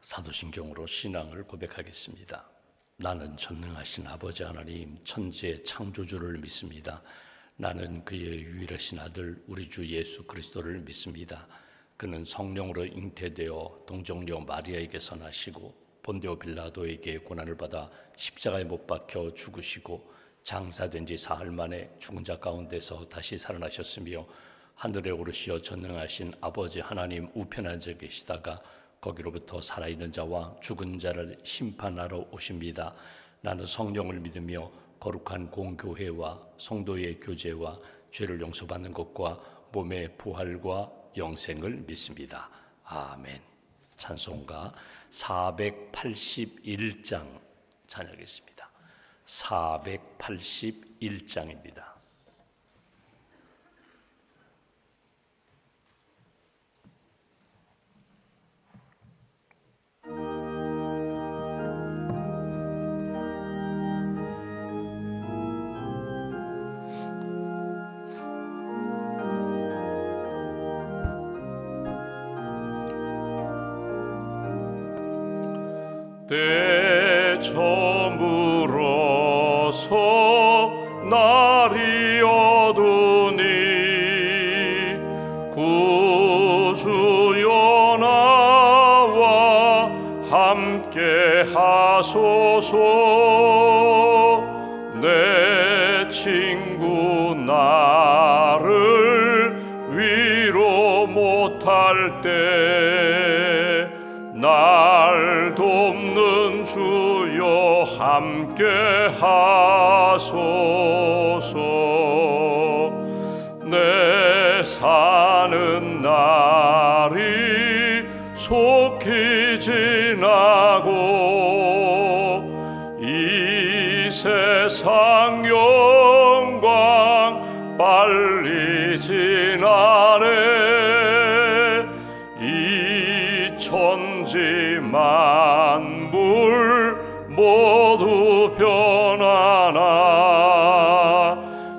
사도신경으로 신앙을 고백하겠습니다. 나는 전능하신 아버지 하나님 천지의 창조주를 믿습니다. 나는 그의 유일하신 아들 우리 주 예수 그리스도를 믿습니다. 그는 성령으로 잉태되어 동정녀 마리아에게서 나시고 본디오 빌라도에게 고난을 받아 십자가에 못 박혀 죽으시고 장사된 지 사흘 만에 죽은 자 가운데서 다시 살아나셨으며 하늘에 오르시어 전능하신 아버지 하나님 우편에 앉아 계시다가 거기로부터 살아있는 자와 죽은 자를 심판하러 오십니다. 나는 성령을 믿으며 거룩한 공교회와 성도의 교제와 죄를 용서받는 것과 몸의 부활과 영생을 믿습니다. 아멘. 찬송가 481장 찬양하겠습니다. 481장입니다. 때 저물어서 날이 어두니 구주여 나와 함께 하소서. 내 친구 나를 위로 못할 때 날 돕는 주여 함께 하소서. 내 사는 날이 속히 지나고 이 세상 영광 빨리 지나네. 천지 만물 모두 변하나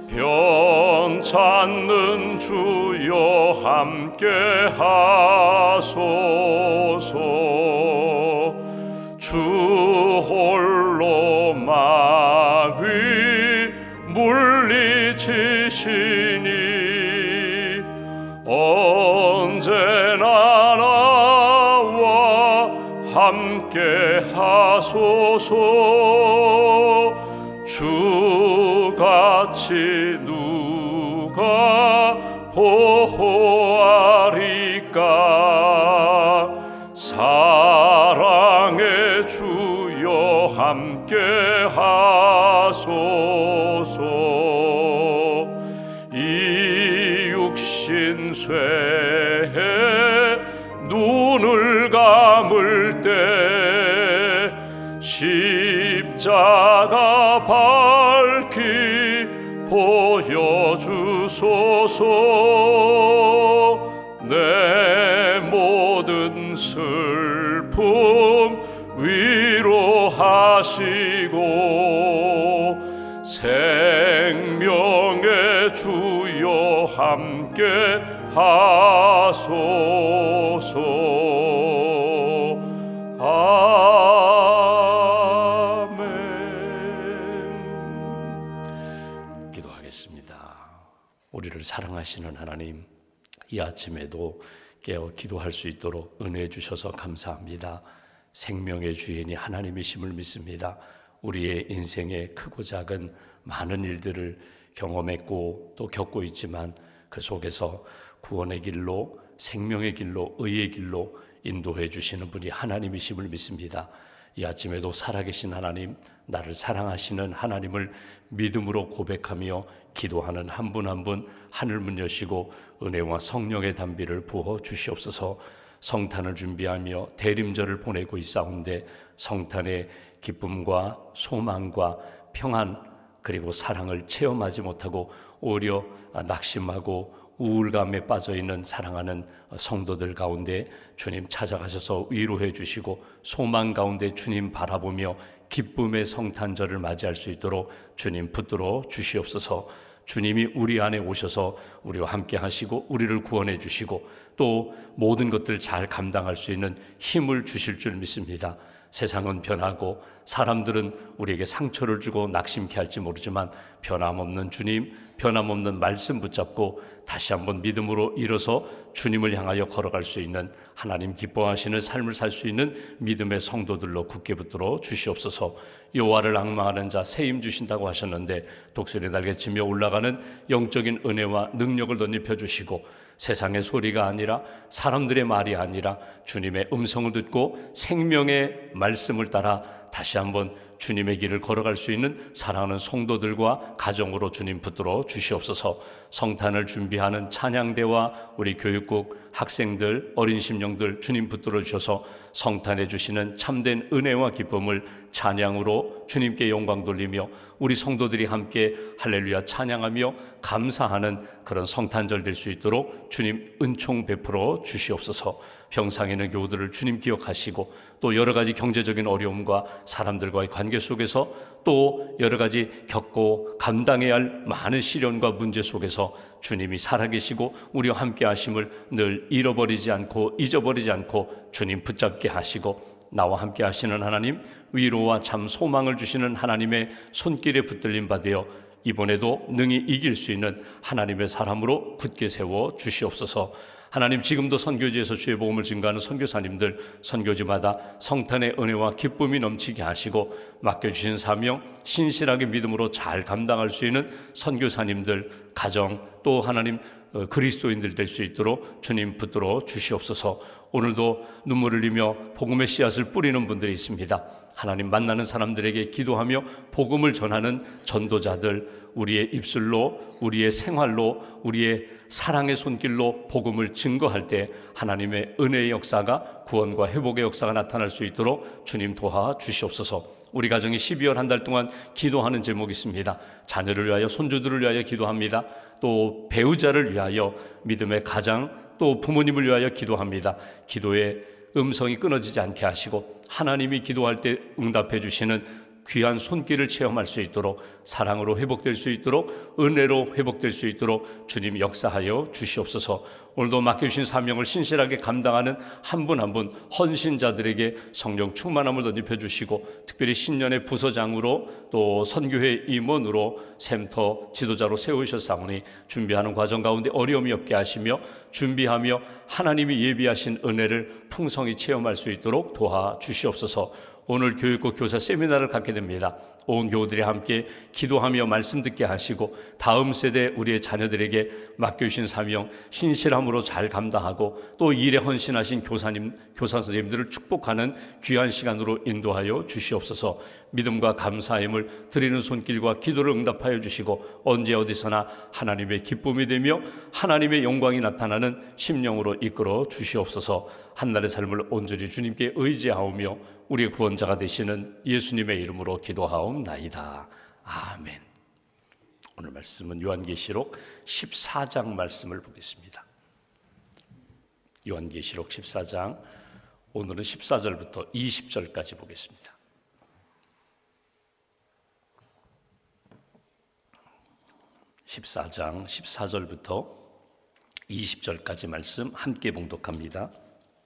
변찮는 주여 함께 하소서. 주 홀로 마귀 물리치시니 언제나 함께 하소서. 주같이 누가 보호하리까. 사랑의 주여 함께 하소서. 이 육신 쇠에 눈을 감을 때 십자가 밝히 보여주소서. 내 모든 슬픔 위로하시고 생명의 주여 함께 하소서. 아멘. 기도하겠습니다. 우리를 사랑하시는 하나님, 이 아침에도 깨어 기도할 수 있도록 은혜 주셔서 감사합니다. 생명의 주인이 하나님이심을 믿습니다. 우리의 인생의 크고 작은 많은 일들을 경험했고 또 겪고 있지만 그 속에서 구원의 길로, 생명의 길로, 의의 길로 인도해 주시는 분이 하나님이심을 믿습니다. 이 아침에도 살아계신 하나님, 나를 사랑하시는 하나님을 믿음으로 고백하며 기도하는 한 분 한 분 하늘 문 여시고 은혜와 성령의 단비를 부어 주시옵소서. 성탄을 준비하며 대림절을 보내고 있사온데 성탄의 기쁨과 소망과 평안 그리고 사랑을 체험하지 못하고 오히려 낙심하고 우울감에 빠져있는 사랑하는 성도들 가운데 주님 찾아가셔서 위로해 주시고 소망 가운데 주님 바라보며 기쁨의 성탄절을 맞이할 수 있도록 주님 붙들어 주시옵소서. 주님이 우리 안에 오셔서 우리와 함께 하시고 우리를 구원해 주시고 또 모든 것들을 잘 감당할 수 있는 힘을 주실 줄 믿습니다. 세상은 변하고 사람들은 우리에게 상처를 주고 낙심케 할지 모르지만 변함없는 주님, 변함없는 말씀 붙잡고 다시 한번 믿음으로 일어서 주님을 향하여 걸어갈 수 있는, 하나님 기뻐하시는 삶을 살 수 있는 믿음의 성도들로 굳게 붙들어 주시옵소서. 여호와를 앙망하는 자 새 힘 주신다고 하셨는데 독수리 날개치며 올라가는 영적인 은혜와 능력을 덧입혀 주시고 세상의 소리가 아니라 사람들의 말이 아니라 주님의 음성을 듣고 생명의 말씀을 따라 다시 한번 주님의 길을 걸어갈 수 있는 사랑하는 성도들과 가정으로 주님 붙들어 주시옵소서. 성탄을 준비하는 찬양대와 우리 교육국 학생들, 어린 심령들 주님 붙들어 주셔서 성탄해 주시는 참된 은혜와 기쁨을 찬양으로 주님께 영광 돌리며 우리 성도들이 함께 할렐루야 찬양하며 감사하는 그런 성탄절 될 수 있도록 주님 은총 베풀어 주시옵소서. 병상에 있는 교우들을 주님 기억하시고 또 여러 가지 경제적인 어려움과 사람들과의 관계 속에서 또 여러 가지 겪고 감당해야 할 많은 시련과 문제 속에서 주님이 살아계시고 우리와 함께 하심을 늘 잃어버리지 않고 잊어버리지 않고 주님 붙잡게 하시고 나와 함께 하시는 하나님, 위로와 참 소망을 주시는 하나님의 손길에 붙들림 받으어 이번에도 능히 이길 수 있는 하나님의 사람으로 굳게 세워 주시옵소서. 하나님, 지금도 선교지에서 주의 복음을 증거하는 선교사님들 선교지마다 성탄의 은혜와 기쁨이 넘치게 하시고 맡겨주신 사명 신실하게 믿음으로 잘 감당할 수 있는 선교사님들 가정 또 하나님 그리스도인들 될 수 있도록 주님 붙들어 주시옵소서. 오늘도 눈물을 흘리며 복음의 씨앗을 뿌리는 분들이 있습니다. 하나님 만나는 사람들에게 기도하며 복음을 전하는 전도자들, 우리의 입술로 우리의 생활로 우리의 사랑의 손길로 복음을 증거할 때 하나님의 은혜의 역사가 구원과 회복의 역사가 나타날 수 있도록 주님 도와주시옵소서. 우리 가정이 12월 한 달 동안 기도하는 제목이 있습니다. 자녀를 위하여 손주들을 위하여 기도합니다. 또 배우자를 위하여 믿음의 가장 또 부모님을 위하여 기도합니다. 기도의 음성이 끊어지지 않게 하시고 하나님이 기도할 때 응답해 주시는 귀한 손길을 체험할 수 있도록 사랑으로 회복될 수 있도록 은혜로 회복될 수 있도록 주님 역사하여 주시옵소서. 오늘도 맡겨주신 사명을 신실하게 감당하는 한 분 한 분 헌신자들에게 성령 충만함을 덧입혀 주시고 특별히 신년의 부서장으로 또 선교회 임원으로 샘터 지도자로 세우셨사오니 준비하는 과정 가운데 어려움이 없게 하시며 준비하며 하나님이 예비하신 은혜를 풍성히 체험할 수 있도록 도와주시옵소서. 오늘 교육국 교사 세미나를 갖게 됩니다. 온 교우들이 함께 기도하며 말씀 듣게 하시고 다음 세대 우리의 자녀들에게 맡겨주신 사명 신실함으로 잘 감당하고 또 일에 헌신하신 교사 선생님들을 축복하는 귀한 시간으로 인도하여 주시옵소서. 믿음과 감사함을 드리는 손길과 기도를 응답하여 주시고 언제 어디서나 하나님의 기쁨이 되며 하나님의 영광이 나타나는 심령으로 이끌어 주시옵소서. 한날의 삶을 온전히 주님께 의지하오며 우리의 구원자가 되시는 예수님의 이름으로 기도하옵나이다. 아멘. 오늘 말씀은 요한계시록 14장 말씀을 보겠습니다. 요한계시록 14장 오늘은 14절부터 20절까지 보겠습니다. (14장) 14절부터 20절까지 말씀 함께 봉독합니다.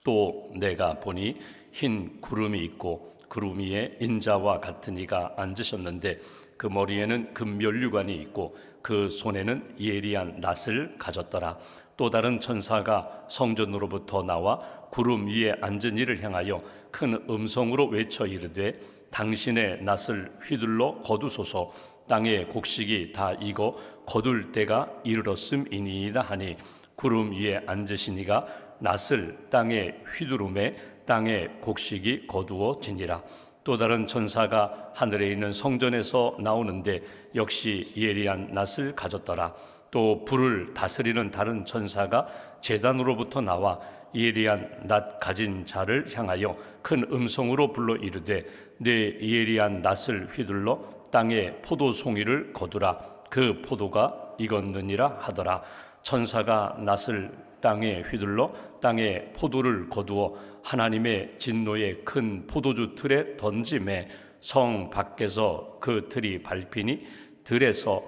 또 내가 보니 흰 구름이 있고 구름 위에 인자와 같은 이가 앉으셨는데 그 머리에는 금면류관이 있고 그 손에는 예리한 낫을 가졌더라. 또 다른 천사가 성전으로부터 나와 구름 위에 앉은 이를 향하여 큰 음성으로 외쳐 이르되 당신의 낫을 휘둘러 거두소서. 땅의 곡식이 다 익어 거둘 때가 이르렀음이니이다 하니 구름 위에 앉으신 이가 낫을 땅에 휘두르매 땅의 곡식이 거두어지니라. 또 다른 천사가 하늘에 있는 성전에서 나오는데 역시 예리한 낫을 가졌더라. 또 불을 다스리는 다른 천사가 제단으로부터 나와 예리한 낫 가진 자를 향하여 큰 음성으로 불러 이르되 내 예리한 낫을 휘둘러 땅에 포도송이를 거두라. 그 포도가 익었느니라 하더라. 천사가 낫을 땅에 휘둘러 땅에 포도를 거두어 하나님의 진노의 큰 포도주 틀에 던짐에 성 밖에서 그 틀이 밟히니 들에서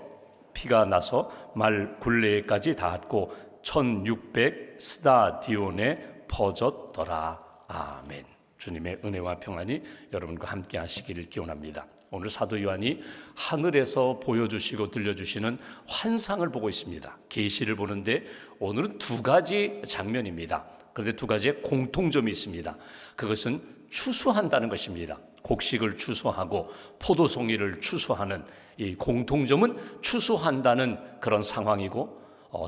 피가 나서 말 굴레까지 닿았고 1600 스타디온에 퍼졌더라. 아멘. 주님의 은혜와 평안이 여러분과 함께 하시기를 기원합니다. 오늘 사도 요한이 하늘에서 보여주시고 들려주시는 환상을 보고 있습니다. 계시를 보는데 오늘은 두 가지 장면입니다. 그런데 두 가지의 공통점이 있습니다. 그것은 추수한다는 것입니다. 곡식을 추수하고 포도송이를 추수하는 이 공통점은 추수한다는 그런 상황이고,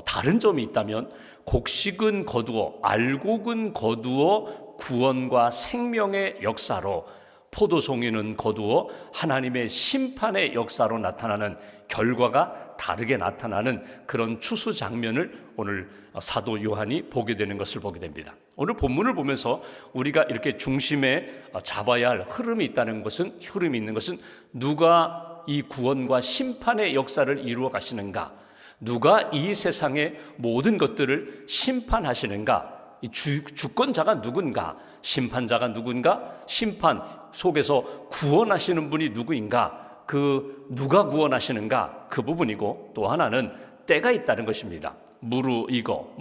다른 점이 있다면 곡식은 거두어 알곡은 거두어 구원과 생명의 역사로, 포도송이는 거두어 하나님의 심판의 역사로 나타나는, 결과가 다르게 나타나는 그런 추수 장면을 오늘 사도 요한이 보게 되는 것을 보게 됩니다. 오늘 본문을 보면서 우리가 이렇게 중심에 잡아야 할 흐름이 있는 것은 누가 이 구원과 심판의 역사를 이루어 가시는가, 누가 이 세상의 모든 것들을 심판하시는가, 이 주권자가 누군가, 심판자가 누군가, 심판 속에서 구원하시는 분이 누구인가, 그 누가 구원하시는가, 그 부분이고, 또 하나는 때가 있다는 것입니다. 무르익어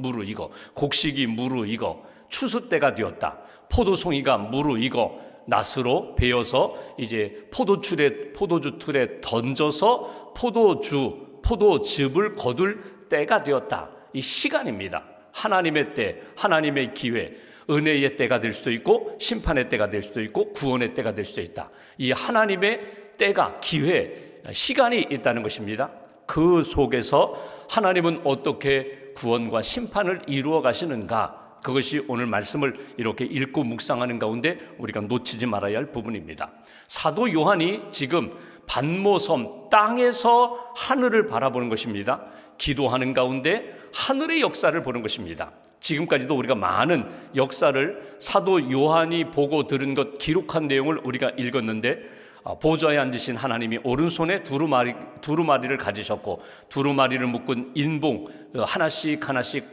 곡식이 무르익어 추수 때가 되었다. 포도송이가 무르익어 낫으로 베어서 이제 포도주 틀에 던져서 포도즙을 거둘 때가 되었다. 이 시간입니다. 하나님의 때, 하나님의 기회, 은혜의 때가 될 수도 있고 심판의 때가 될 수도 있고 구원의 때가 될 수도 있다. 이 하나님의 때가, 기회, 시간이 있다는 것입니다. 그 속에서 하나님은 어떻게 구원과 심판을 이루어 가시는가, 그것이 오늘 말씀을 이렇게 읽고 묵상하는 가운데 우리가 놓치지 말아야 할 부분입니다. 사도 요한이 지금 반모섬 땅에서 하늘을 바라보는 것입니다. 기도하는 가운데 하늘의 역사를 보는 것입니다. 지금까지도 우리가 많은 역사를 사도 요한이 보고 들은 것, 기록한 내용을 우리가 읽었는데, 보좌에 앉으신 하나님이 오른손에 두루마리를 가지셨고 두루마리를 묶은 인봉 하나씩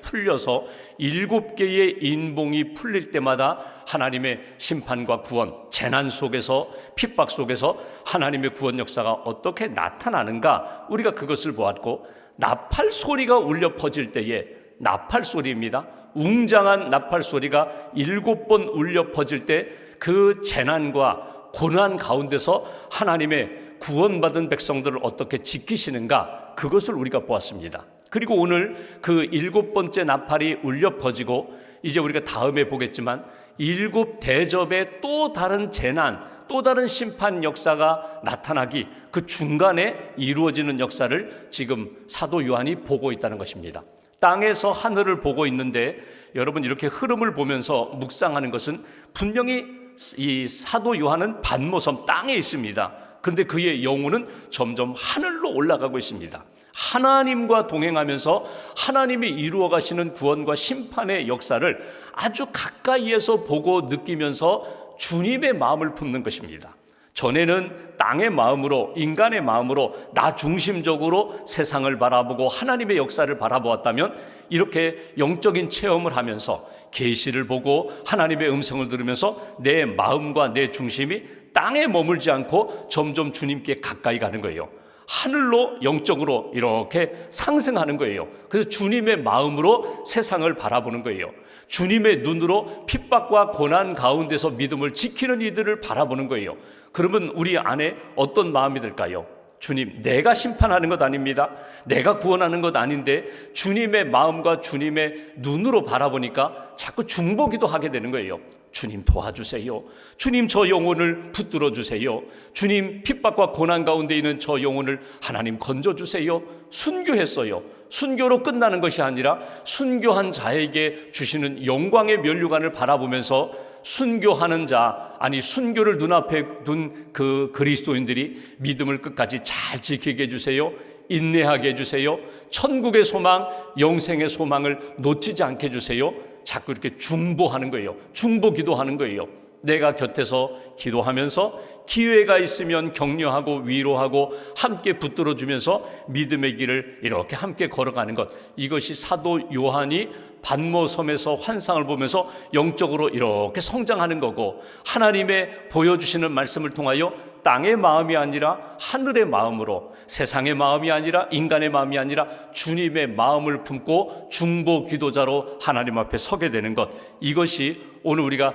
풀려서 7개의 인봉이 풀릴 때마다 하나님의 심판과 구원, 재난 속에서, 핍박 속에서 하나님의 구원 역사가 어떻게 나타나는가, 우리가 그것을 보았고, 나팔 소리가 울려 퍼질 때에, 나팔 소리입니다. 웅장한 나팔 소리가 7번 울려 퍼질 때 그 재난과 고난 가운데서 하나님의 구원받은 백성들을 어떻게 지키시는가, 그것을 우리가 보았습니다. 그리고 오늘 그 7번째 나팔이 울려 퍼지고, 이제 우리가 다음에 보겠지만 7 대접의 또 다른 재난, 또 다른 심판 역사가 나타나기, 그 중간에 이루어지는 역사를 지금 사도 요한이 보고 있다는 것입니다. 땅에서 하늘을 보고 있는데, 여러분 이렇게 흐름을 보면서 묵상하는 것은, 분명히 이 사도 요한은 반모섬 땅에 있습니다. 그런데 그의 영혼은 점점 하늘로 올라가고 있습니다. 하나님과 동행하면서 하나님이 이루어 가시는 구원과 심판의 역사를 아주 가까이에서 보고 느끼면서 주님의 마음을 품는 것입니다. 전에는 땅의 마음으로, 인간의 마음으로, 나 중심적으로 세상을 바라보고 하나님의 역사를 바라보았다면, 이렇게 영적인 체험을 하면서 계시를 보고 하나님의 음성을 들으면서 내 마음과 내 중심이 땅에 머물지 않고 점점 주님께 가까이 가는 거예요. 하늘로, 영적으로 이렇게 상승하는 거예요. 그래서 주님의 마음으로 세상을 바라보는 거예요. 주님의 눈으로 핍박과 고난 가운데서 믿음을 지키는 이들을 바라보는 거예요. 그러면 우리 안에 어떤 마음이 들까요? 주님, 내가 심판하는 것 아닙니다. 내가 구원하는 것 아닌데 주님의 마음과 주님의 눈으로 바라보니까 자꾸 중보기도 하게 되는 거예요. 주님 도와주세요. 주님 저 영혼을 붙들어 주세요. 주님 핍박과 고난 가운데 있는 저 영혼을 하나님 건져주세요. 순교했어요. 순교로 끝나는 것이 아니라 순교한 자에게 주시는 영광의 면류관을 바라보면서 순교하는 자, 아니 순교를 눈앞에 둔 그 그리스도인들이 믿음을 끝까지 잘 지키게 해주세요. 인내하게 해주세요. 천국의 소망, 영생의 소망을 놓치지 않게 해주세요. 자꾸 이렇게 중보하는 거예요. 중보 기도하는 거예요. 내가 곁에서 기도하면서 기회가 있으면 격려하고 위로하고 함께 붙들어주면서 믿음의 길을 이렇게 함께 걸어가는 것, 이것이 사도 요한이 반모섬에서 환상을 보면서 영적으로 이렇게 성장하는 거고, 하나님의 보여주시는 말씀을 통하여 땅의 마음이 아니라 하늘의 마음으로, 세상의 마음이 아니라 인간의 마음이 아니라 주님의 마음을 품고 중보 기도자로 하나님 앞에 서게 되는 것, 이것이 오늘 우리가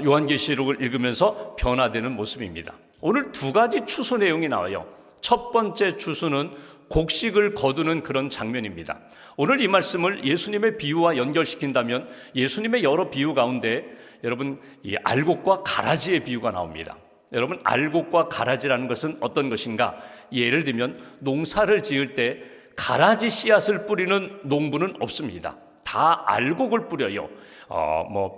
요한계시록을 읽으면서 변화되는 모습입니다. 오늘 두 가지 추수 내용이 나와요. 첫 번째 추수는 곡식을 거두는 그런 장면입니다. 오늘 이 말씀을 예수님의 비유와 연결시킨다면 예수님의 여러 비유 가운데 여러분 이 알곡과 가라지의 비유가 나옵니다. 여러분, 알곡과 가라지라는 것은 어떤 것인가? 예를 들면 농사를 지을 때 가라지 씨앗을 뿌리는 농부는 없습니다. 다 알곡을 뿌려요.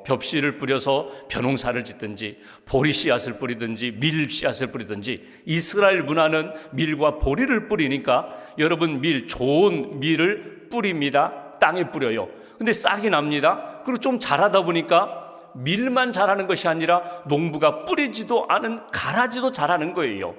벽씨를 뿌려서 벼농사를 짓든지 보리 씨앗을 뿌리든지 밀 씨앗을 뿌리든지, 이스라엘 문화는 밀과 보리를 뿌리니까 여러분 좋은 밀을 뿌립니다. 땅에 뿌려요. 근데 싹이 납니다. 그리고 좀 자라다 보니까 밀만 자라는 것이 아니라 농부가 뿌리지도 않은 가라지도 자라는 거예요.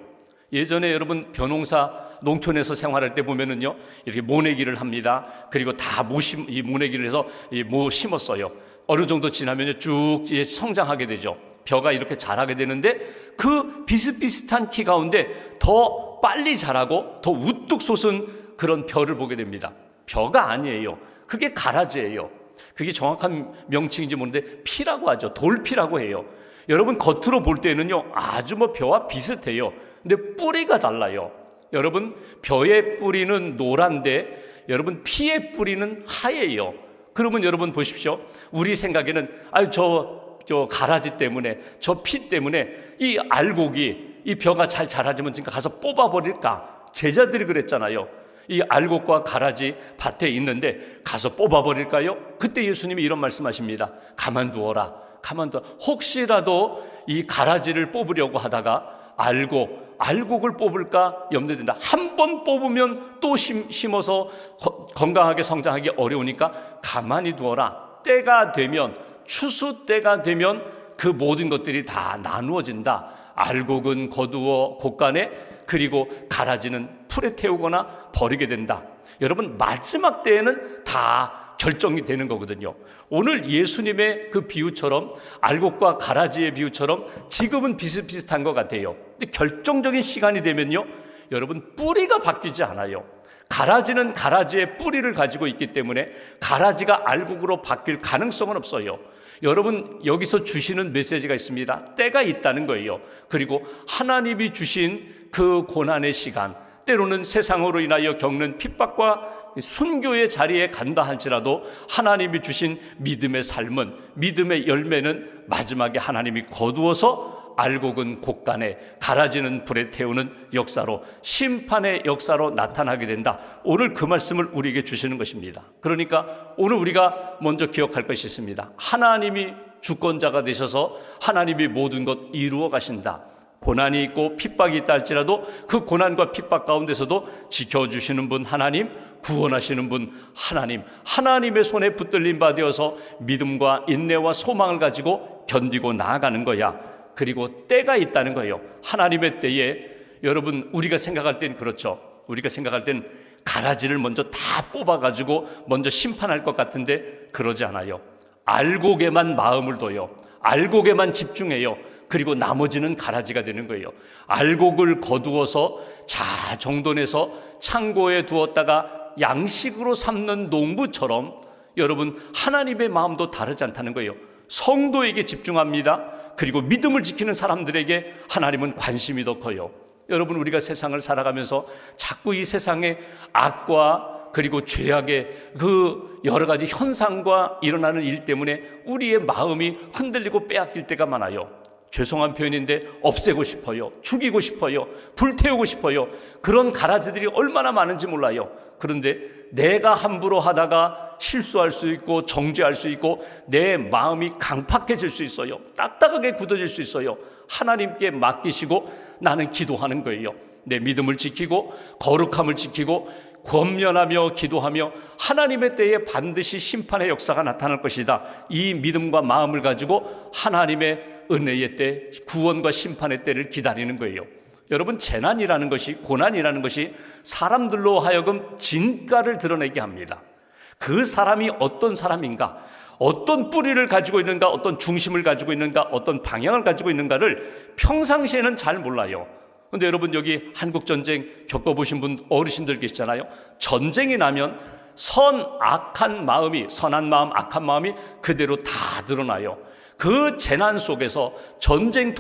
예전에 여러분 벼농사 농촌에서 생활할 때 보면은요, 이렇게 모내기를 합니다. 그리고 다 이 모내기를 해서 모 심었어요. 어느 정도 지나면요 쭉 성장하게 되죠. 벼가 이렇게 자라게 되는데 그 비슷비슷한 키 가운데 더 빨리 자라고 더 우뚝 솟은 그런 벼를 보게 됩니다. 벼가 아니에요. 그게 가라지예요. 그게 정확한 명칭인지 모르는데 피라고 하죠. 돌피라고 해요. 여러분 겉으로 볼 때는요 아주 벼와 비슷해요. 근데 뿌리가 달라요. 여러분 벼의 뿌리는 노란데 여러분 피의 뿌리는 하얘요. 그러면 여러분 보십시오. 우리 생각에는 저 가라지 때문에, 저 피 때문에 이 알곡이, 이 벼가 잘 자라지면 지금 가서 뽑아버릴까? 제자들이 그랬잖아요. 이 알곡과 가라지 밭에 있는데 가서 뽑아버릴까요? 그때 예수님이 이런 말씀하십니다. 가만두어라. 혹시라도 이 가라지를 뽑으려고 하다가 알곡을 뽑을까 염려된다. 한 번 뽑으면 또 심어서 건강하게 성장하기 어려우니까 가만히 두어라. 때가 되면, 추수 때가 되면 그 모든 것들이 다 나누어진다. 알곡은 거두어 곳간에, 그리고 가라지는 풀에 태우거나 버리게 된다. 여러분 마지막 때에는 다 결정이 되는 거거든요. 오늘 예수님의 그 비유처럼, 알곡과 가라지의 비유처럼 지금은 비슷비슷한 것 같아요. 근데 결정적인 시간이 되면요 여러분 뿌리가 바뀌지 않아요. 가라지는 가라지의 뿌리를 가지고 있기 때문에 가라지가 알곡으로 바뀔 가능성은 없어요. 여러분 여기서 주시는 메시지가 있습니다. 때가 있다는 거예요. 그리고 하나님이 주신 그 고난의 시간, 때로는 세상으로 인하여 겪는 핍박과 순교의 자리에 간다 할지라도 하나님이 주신 믿음의 삶은, 믿음의 열매는 마지막에 하나님이 거두어서 알곡은 곳간에, 가라지는 불에 태우는 역사로, 심판의 역사로 나타나게 된다. 오늘 그 말씀을 우리에게 주시는 것입니다. 그러니까 오늘 우리가 먼저 기억할 것이 있습니다. 하나님이 주권자가 되셔서 하나님이 모든 것 이루어 가신다. 고난이 있고 핍박이 있다 할지라도 그 고난과 핍박 가운데서도 지켜주시는 분 하나님, 구원하시는 분 하나님, 하나님의 손에 붙들린 바 되어서 믿음과 인내와 소망을 가지고 견디고 나아가는 거야. 그리고 때가 있다는 거예요. 하나님의 때에 여러분 우리가 생각할 땐 그렇죠. 우리가 생각할 땐 가라지를 먼저 다 뽑아가지고 먼저 심판할 것 같은데 그러지 않아요. 알곡에만 마음을 둬요. 알곡에만 집중해요. 그리고 나머지는 가라지가 되는 거예요. 알곡을 거두어서 정돈해서 창고에 두었다가 양식으로 삼는 농부처럼 여러분 하나님의 마음도 다르지 않다는 거예요. 성도에게 집중합니다. 그리고 믿음을 지키는 사람들에게 하나님은 관심이 더 커요. 여러분 우리가 세상을 살아가면서 자꾸 이 세상의 악과 그리고 죄악의 그 여러 가지 현상과 일어나는 일 때문에 우리의 마음이 흔들리고 빼앗길 때가 많아요. 죄송한 표현인데 없애고 싶어요. 죽이고 싶어요. 불태우고 싶어요. 그런 가라지들이 얼마나 많은지 몰라요. 그런데 내가 함부로 하다가 실수할 수 있고 정죄할 수 있고 내 마음이 강팍해질 수 있어요. 딱딱하게 굳어질 수 있어요. 하나님께 맡기시고 나는 기도하는 거예요. 내 믿음을 지키고 거룩함을 지키고 권면하며 기도하며 하나님의 때에 반드시 심판의 역사가 나타날 것이다. 이 믿음과 마음을 가지고 하나님의 은혜의 때, 구원과 심판의 때를 기다리는 거예요. 여러분 재난이라는 것이, 고난이라는 것이 사람들로 하여금 진가를 드러내게 합니다. 그 사람이 어떤 사람인가, 어떤 뿌리를 가지고 있는가, 어떤 중심을 가지고 있는가, 어떤 방향을 가지고 있는가를 평상시에는 잘 몰라요. 근데 여러분, 여기 한국전쟁 겪어보신 분 어르신들 계시잖아요. 전쟁이 나면 선한 마음, 악한 마음이 그대로 다 드러나요. 그 재난 속에서, 전쟁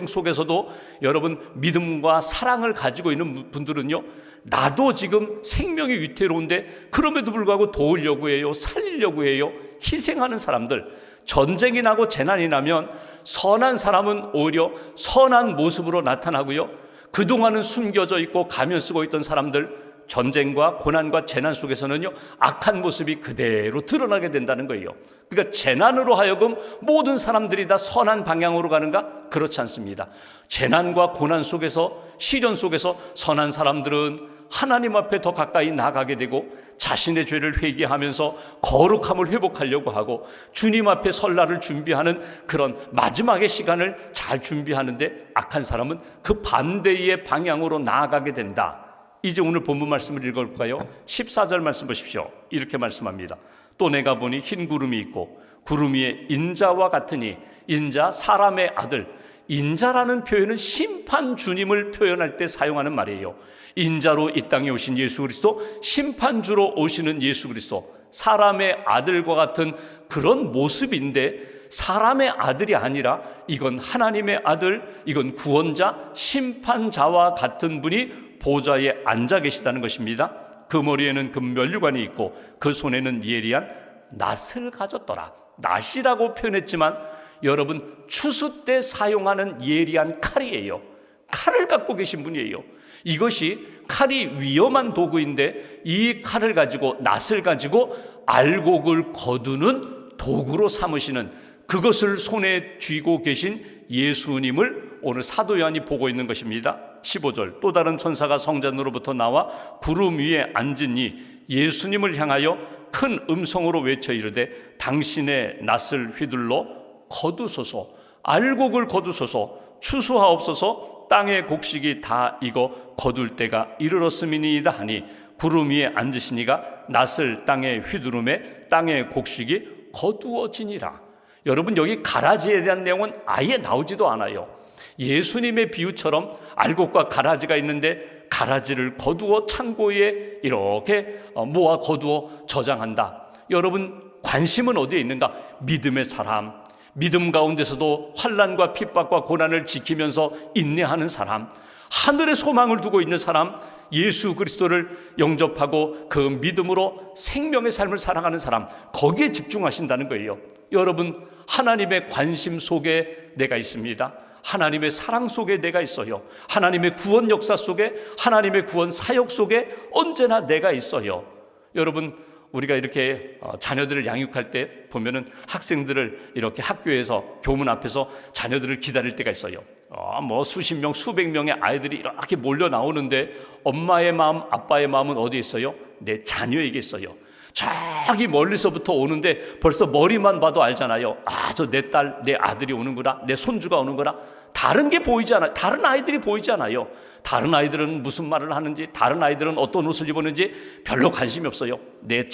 속에서도 여러분, 믿음과 사랑을 가지고 있는 분들은요, 나도 지금 생명이 위태로운데 그럼에도 불구하고 도우려고 해요, 살리려고 해요, 희생하는 사람들. 전쟁이 나고 재난이 나면 선한 사람은 오히려 선한 모습으로 나타나고요, 그동안은 숨겨져 있고 가면 쓰고 있던 사람들, 전쟁과 고난과 재난 속에서는요, 악한 모습이 그대로 드러나게 된다는 거예요. 그러니까 재난으로 하여금 모든 사람들이 다 선한 방향으로 가는가? 그렇지 않습니다. 재난과 고난 속에서, 시련 속에서 선한 사람들은 하나님 앞에 더 가까이 나가게 되고 자신의 죄를 회개하면서 거룩함을 회복하려고 하고 주님 앞에 설날을 준비하는 그런 마지막의 시간을 잘 준비하는데, 악한 사람은 그 반대의 방향으로 나아가게 된다. 이제 오늘 본문 말씀을 읽어볼까요? 14절 말씀 보십시오. 이렇게 말씀합니다. 또 내가 보니 흰 구름이 있고 구름 위에 인자와 같으니, 인자 사람의 아들. 인자라는 표현은 심판 주님을 표현할 때 사용하는 말이에요. 인자로 이 땅에 오신 예수 그리스도, 심판주로 오시는 예수 그리스도, 사람의 아들과 같은 그런 모습인데, 사람의 아들이 아니라 이건 하나님의 아들, 이건 구원자, 심판자와 같은 분이 보좌에 앉아 계시다는 것입니다. 그 머리에는 금면류관이 있고 그 손에는 예리한 낫을 가졌더라. 낫이라고 표현했지만 여러분, 추수 때 사용하는 예리한 칼이에요. 칼을 갖고 계신 분이에요. 이것이 칼이 위험한 도구인데, 이 칼을 가지고, 낫을 가지고 알곡을 거두는 도구로 삼으시는, 그것을 손에 쥐고 계신 예수님을 오늘 사도 요한이 보고 있는 것입니다. 15절, 또 다른 천사가 성전으로부터 나와 구름 위에 앉으니 예수님을 향하여 큰 음성으로 외쳐 이르되, 당신의 낫을 휘둘러 거두소서, 알곡을 거두소서, 추수하옵소서, 땅의 곡식이 다 익어 거둘 때가 이르렀음이니이다 하니, 구름 위에 앉으시니가 낫을 땅에 휘두르매 땅의 곡식이 거두어지니라. 여러분, 여기 가라지에 대한 내용은 아예 나오지도 않아요. 예수님의 비유처럼 알곡과 가라지가 있는데, 가라지를 거두어 창고에 이렇게 모아 거두어 저장한다. 여러분, 관심은 어디에 있는가? 믿음의 사람, 믿음 가운데서도 환난과 핍박과 고난을 지키면서 인내하는 사람, 하늘의 소망을 두고 있는 사람, 예수 그리스도를 영접하고 그 믿음으로 생명의 삶을 살아가는 사람, 거기에 집중하신다는 거예요. 여러분, 하나님의 관심 속에 내가 있습니다. 하나님의 사랑 속에 내가 있어요. 하나님의 구원 역사 속에, 하나님의 구원 사역 속에 언제나 내가 있어요. 여러분, 우리가 이렇게 자녀들을 양육할 때 보면은 학생들을 이렇게 학교에서, 교문 앞에서 자녀들을 기다릴 때가 있어요. 뭐 수십 명, 수백 명의 아이들이 이렇게 몰려 나오는데, 엄마의 마음, 아빠의 마음은 어디에 있어요? 내 자녀에게 있어요. 저기 멀리서부터 오는데 벌써 머리만 봐도 알잖아요. 저 내 딸, 내 아들이 오는구나, 내 손주가 오는구나. 다른 게 보이지 않아요. 다른 아이들이 보이지 않아요. 다른 아이들은 무슨 말을 하는지, 다른 아이들은 어떤 옷을 입었는지 별로 관심이 없어요. 내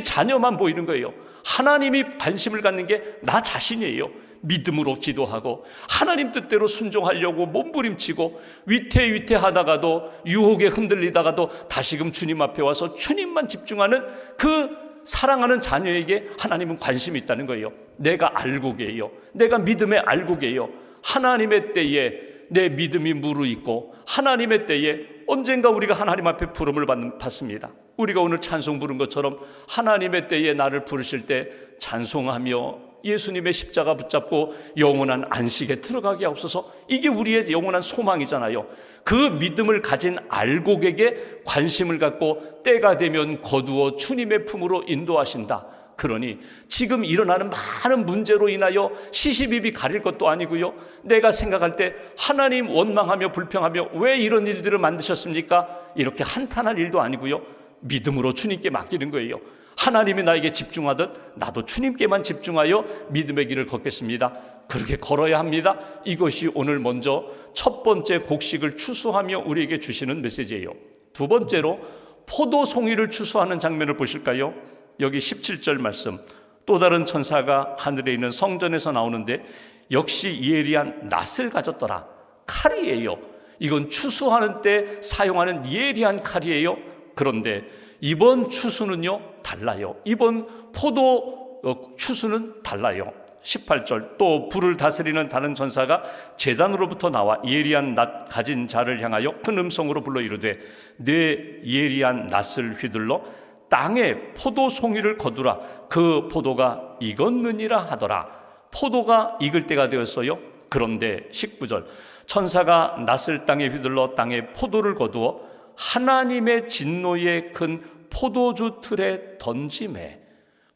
자녀만 보이는 거예요. 하나님이 관심을 갖는 게 나 자신이에요. 믿음으로 기도하고 하나님 뜻대로 순종하려고 몸부림치고 위태위태하다가도, 유혹에 흔들리다가도 다시금 주님 앞에 와서 주님만 집중하는 그 사랑하는 자녀에게 하나님은 관심이 있다는 거예요. 내가 알곡이에요. 내가 믿음의 알곡이에요. 하나님의 때에 내 믿음이 무르익고, 하나님의 때에 언젠가 우리가 하나님 앞에 부름을 받습니다. 우리가 오늘 찬송 부른 것처럼 하나님의 때에 나를 부르실 때 찬송하며 예수님의 십자가 붙잡고 영원한 안식에 들어가게 하옵소서. 이게 우리의 영원한 소망이잖아요. 그 믿음을 가진 알곡에게 관심을 갖고 때가 되면 거두어 주님의 품으로 인도하신다. 그러니 지금 일어나는 많은 문제로 인하여 시시비비 가릴 것도 아니고요, 내가 생각할 때 하나님 원망하며 불평하며 왜 이런 일들을 만드셨습니까? 이렇게 한탄할 일도 아니고요, 믿음으로 주님께 맡기는 거예요. 하나님이 나에게 집중하듯 나도 주님께만 집중하여 믿음의 길을 걷겠습니다. 그렇게 걸어야 합니다. 이것이 오늘 먼저 첫 번째 곡식을 추수하며 우리에게 주시는 메시지예요. 두 번째로 포도송이를 추수하는 장면을 보실까요? 여기 17절 말씀, 또 다른 천사가 하늘에 있는 성전에서 나오는데 역시 예리한 낫을 가졌더라. 칼이에요. 이건 추수하는 때 사용하는 예리한 칼이에요. 그런데 이번 추수는요 달라요. 이번 포도 추수는 달라요. 18절, 또 불을 다스리는 다른 천사가 제단으로부터 나와 예리한 낫 가진 자를 향하여 큰 음성으로 불러 이르되 내 예리한 낫을 휘둘러 땅에 포도송이를 거두라. 그 포도가 익었느니라 하더라. 포도가 익을 때가 되었어요. 그런데 19절, 천사가 낫을 땅에 휘둘러 땅에 포도를 거두어 하나님의 진노의 큰 포도주 틀에 던짐에,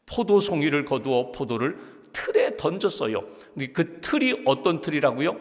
포도송이를 거두어 포도를 틀에 던졌어요. 그 틀이 어떤 틀이라고요?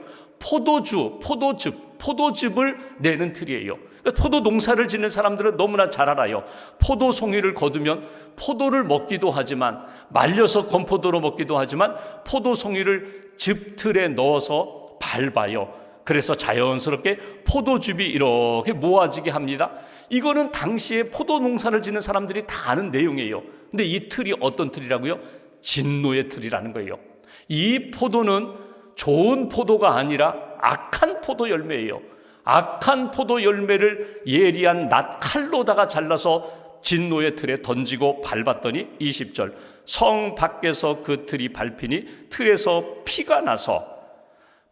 포도즙을 내는 틀이에요. 그러니까 포도 농사를 짓는 사람들은 너무나 잘 알아요. 포도송이를 거두면 포도를 먹기도 하지만, 말려서 건포도로 먹기도 하지만, 포도송이를 즙틀에 넣어서 밟아요. 그래서 자연스럽게 포도즙이 이렇게 모아지게 합니다. 이거는 당시에 포도 농사를 짓는 사람들이 다 아는 내용이에요. 근데 이 틀이 어떤 틀이라고요? 진노의 틀이라는 거예요. 이 포도는 좋은 포도가 아니라 악한 포도 열매예요. 악한 포도 열매를 예리한 낫 칼로다가 잘라서 진노의 틀에 던지고 밟았더니 20절, 성 밖에서 그 틀이 밟히니 틀에서 피가 나서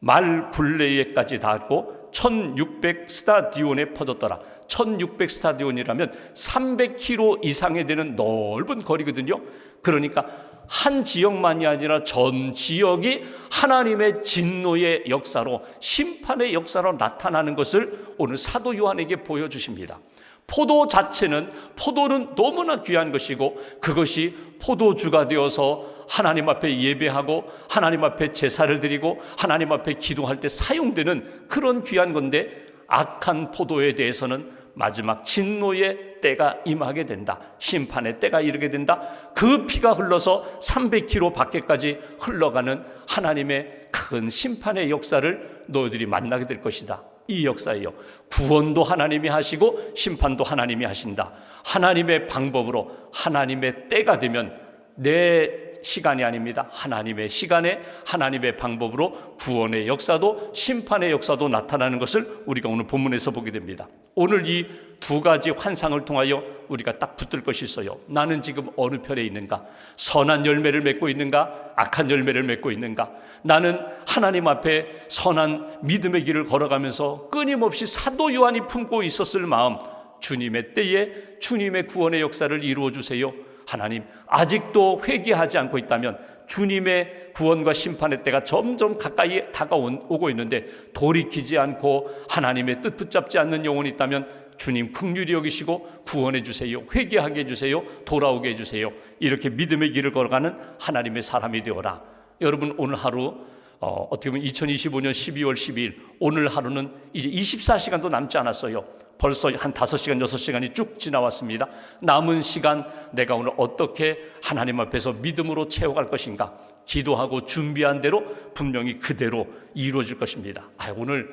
말 굴레에까지 닿았고 1600 스타디온에 퍼졌더라. 1600 스타디온이라면 300km 이상이 되는 넓은 거리거든요. 그러니까 한 지역만이 아니라 전 지역이 하나님의 진노의 역사로, 심판의 역사로 나타나는 것을 오늘 사도 요한에게 보여주십니다. 포도는 너무나 귀한 것이고, 그것이 포도주가 되어서 하나님 앞에 예배하고 하나님 앞에 제사를 드리고 하나님 앞에 기도할 때 사용되는 그런 귀한 건데, 악한 포도에 대해서는 마지막 진노의 때가 임하게 된다. 심판의 때가 이르게 된다. 그 피가 흘러서 300km 밖에까지 흘러가는 하나님의 큰 심판의 역사를 너희들이 만나게 될 것이다. 이 역사예요. 구원도 하나님이 하시고 심판도 하나님이 하신다. 하나님의 방법으로, 하나님의 때가 되면, 내 시간이 아닙니다. 하나님의 시간에 하나님의 방법으로 구원의 역사도 심판의 역사도 나타나는 것을 우리가 오늘 본문에서 보게 됩니다. 오늘 이 두 가지 환상을 통하여 우리가 딱 붙들 것이 있어요. 나는 지금 어느 편에 있는가? 선한 열매를 맺고 있는가? 악한 열매를 맺고 있는가? 나는 하나님 앞에 선한 믿음의 길을 걸어가면서 끊임없이 사도 요한이 품고 있었을 마음, 주님의 때에 주님의 구원의 역사를 이루어 주세요. 하나님, 아직도 회개하지 않고 있다면 주님의 구원과 심판의 때가 점점 가까이 다가오고 있는데 돌이키지 않고 하나님의 뜻 붙잡지 않는 영혼이 있다면 주님 긍휼히 여기시고 구원해 주세요. 회개하게 해주세요. 돌아오게 해주세요. 이렇게 믿음의 길을 걸어가는 하나님의 사람이 되어라. 여러분, 오늘 하루 어떻게 보면 2025년 12월 12일 오늘 하루는 이제 24시간도 남지 않았어요. 벌써 한 5시간, 6시간이 쭉 지나왔습니다. 남은 시간 내가 오늘 어떻게 하나님 앞에서 믿음으로 채워갈 것인가? 기도하고 준비한 대로 분명히 그대로 이루어질 것입니다. 오늘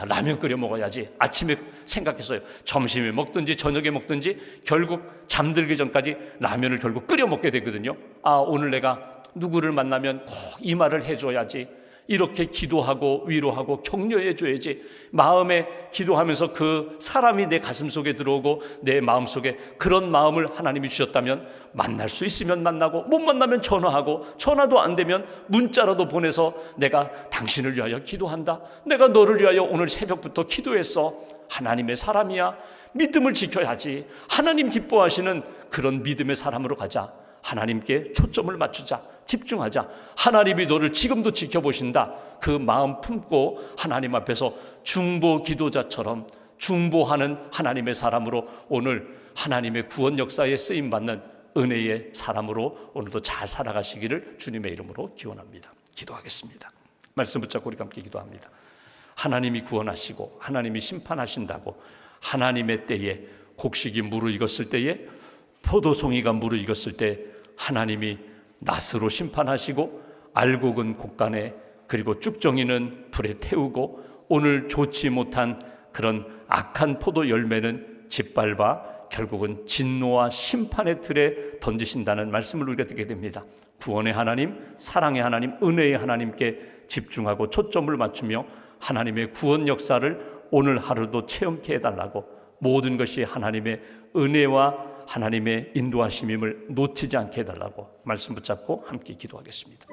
라면 끓여 먹어야지. 아침에 생각했어요. 점심에 먹든지 저녁에 먹든지 결국 잠들기 전까지 라면을 결국 끓여 먹게 되거든요. 오늘 내가 누구를 만나면 꼭 이 말을 해줘야지. 이렇게 기도하고 위로하고 격려해 줘야지. 마음에 기도하면서 그 사람이 내 가슴 속에 들어오고 내 마음 속에 그런 마음을 하나님이 주셨다면 만날 수 있으면 만나고, 못 만나면 전화하고, 전화도 안 되면 문자라도 보내서 내가 당신을 위하여 기도한다. 내가 너를 위하여 오늘 새벽부터 기도했어. 하나님의 사람이야. 믿음을 지켜야지. 하나님 기뻐하시는 그런 믿음의 사람으로 가자. 하나님께 초점을 맞추자. 집중하자. 하나님이 너를 지금도 지켜보신다. 그 마음 품고 하나님 앞에서 중보 기도자처럼 중보하는 하나님의 사람으로 오늘 하나님의 구원 역사에 쓰임받는 은혜의 사람으로 오늘도 잘 살아가시기를 주님의 이름으로 기원합니다. 기도하겠습니다. 말씀 붙잡고 우리 함께 기도합니다. 하나님이 구원하시고 하나님이 심판하신다고, 하나님의 때에 곡식이 무르익었을 때에, 포도송이가 무르익었을 때 하나님이 낫으로 심판하시고 알곡은 곡간에, 그리고 쭉정이는 불에 태우고 오늘 좋지 못한 그런 악한 포도 열매는 짓밟아 결국은 진노와 심판의 틀에 던지신다는 말씀을 우리가 듣게 됩니다. 구원의 하나님, 사랑의 하나님, 은혜의 하나님께 집중하고 초점을 맞추며 하나님의 구원 역사를 오늘 하루도 체험케 해달라고, 모든 것이 하나님의 은혜와 하나님의 인도하심임을 놓치지 않게 해달라고 말씀 붙잡고 함께 기도하겠습니다.